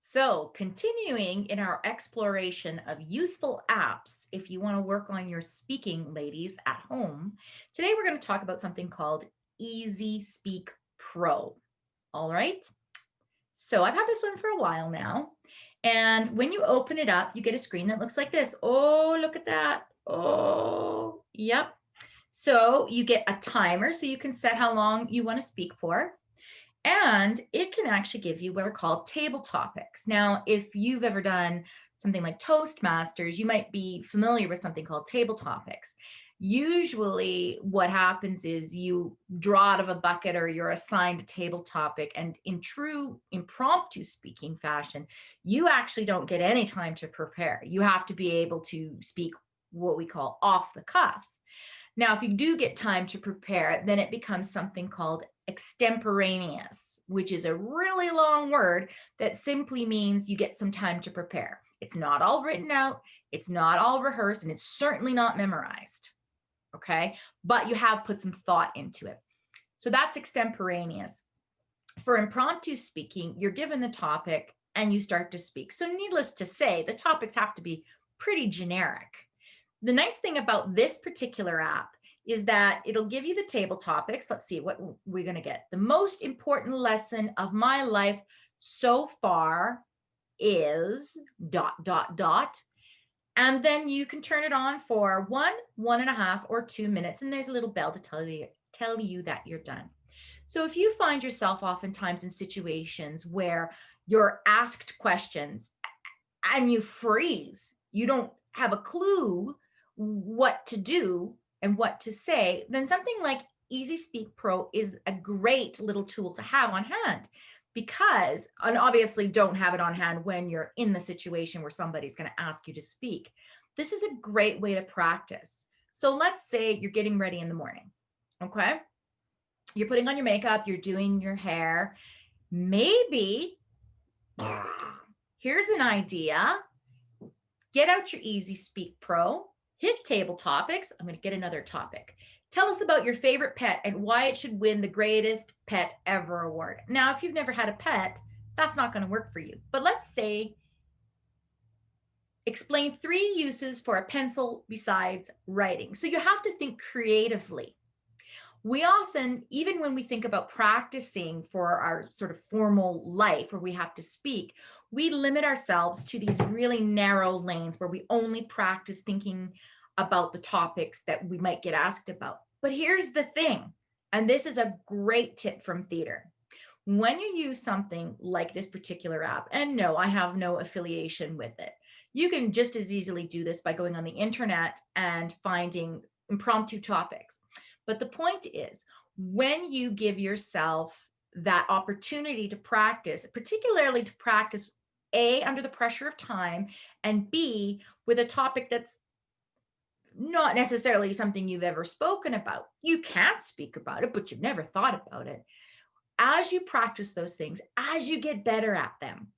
So, continuing in our exploration of useful apps, if you want to work on your speaking, ladies, at home, today we're going to talk about something called Easy Speak Pro. All right. So, I've had this one for a while now. And when you open it up, you get a screen that looks like this. Oh, look at that. Oh, yep. So, you get a timer so you can set how long you want to speak for. And it can actually give you what are called table topics. Now, if you've ever done something like Toastmasters, you might be familiar with something called table topics. Usually, what happens is you draw out of a bucket or you're assigned a table topic. And in true impromptu speaking fashion, you actually don't get any time to prepare. You have to be able to speak what we call off the cuff. Now, if you do get time to prepare, then it becomes something called extemporaneous, which is a really long word that simply means you get some time to prepare. It's not all written out, it's not all rehearsed, and it's certainly not memorized. Okay, but you have put some thought into it. So that's extemporaneous. For impromptu speaking, you're given the topic and you start to speak. So, needless to say, the topics have to be pretty generic. The nice thing about this particular app is that it'll give you the table topics. Let's see what we're going to get. The most important lesson of my life so far is ... And then you can turn it on for 1.5, or 2 minutes. And there's a little bell to tell you that you're done. So if you find yourself oftentimes in situations where you're asked questions and you freeze, you don't have a clue what to do and what to say, then something like EasySpeakPro is a great little tool to have on hand, because, and obviously don't have it on hand when you're in the situation where somebody's going to ask you to speak. This is a great way to practice. So let's say you're getting ready in the morning, okay? You're putting on your makeup, you're doing your hair. Maybe, here's an idea. Get out your EasySpeakPro, hit table topics. I'm going to get another topic. Tell us about your favorite pet and why it should win the greatest pet ever award. Now, if you've never had a pet, that's not going to work for you. But let's say, explain 3 uses for a pencil besides writing. So you have to think creatively. We often, even when we think about practicing for our sort of formal life where we have to speak, we limit ourselves to these really narrow lanes where we only practice thinking about the topics that we might get asked about. But here's the thing, and this is a great tip from theater. When you use something like this particular app, and no, I have no affiliation with it, you can just as easily do this by going on the internet and finding impromptu topics. But the point is, when you give yourself that opportunity to practice, particularly to practice A, under the pressure of time, and B, with a topic that's not necessarily something you've ever spoken about. You can't speak about it, but you've never thought about it. As you practice those things, as you get better at them,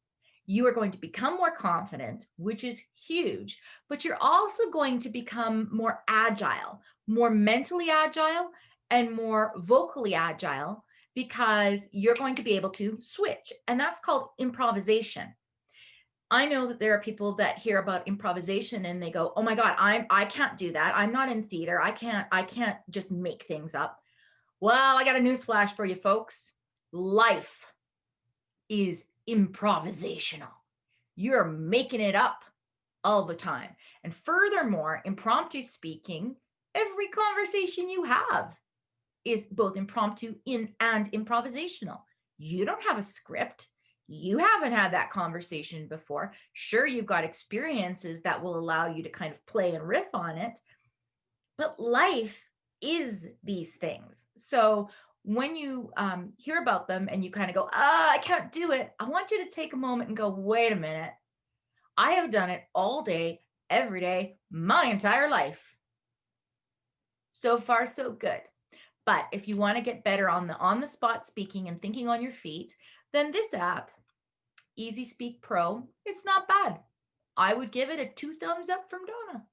you are going to become more confident, which is huge, but you're also going to become more agile, more mentally agile, and more vocally agile, because you're going to be able to switch. And that's called improvisation. I know that there are people that hear about improvisation and they go, "Oh my God, I can't do that. I'm not in theater. I can't just make things up." Well, I got a newsflash for you folks. Life is improvisational. You're making it up all the time. And furthermore, impromptu speaking, every conversation you have is both impromptu and improvisational. You don't have a script. You haven't had that conversation before. Sure, you've got experiences that will allow you to kind of play and riff on it, but life is these things. So when you hear about them and you kind of go, I can't do it, I want you to take a moment and go, wait a minute. I have done it all day, every day, my entire life. So far, so good. But if you want to get better on the spot speaking and thinking on your feet, then this app, EasySpeakPro, it's not bad. I would give it a 2 thumbs up from Donna.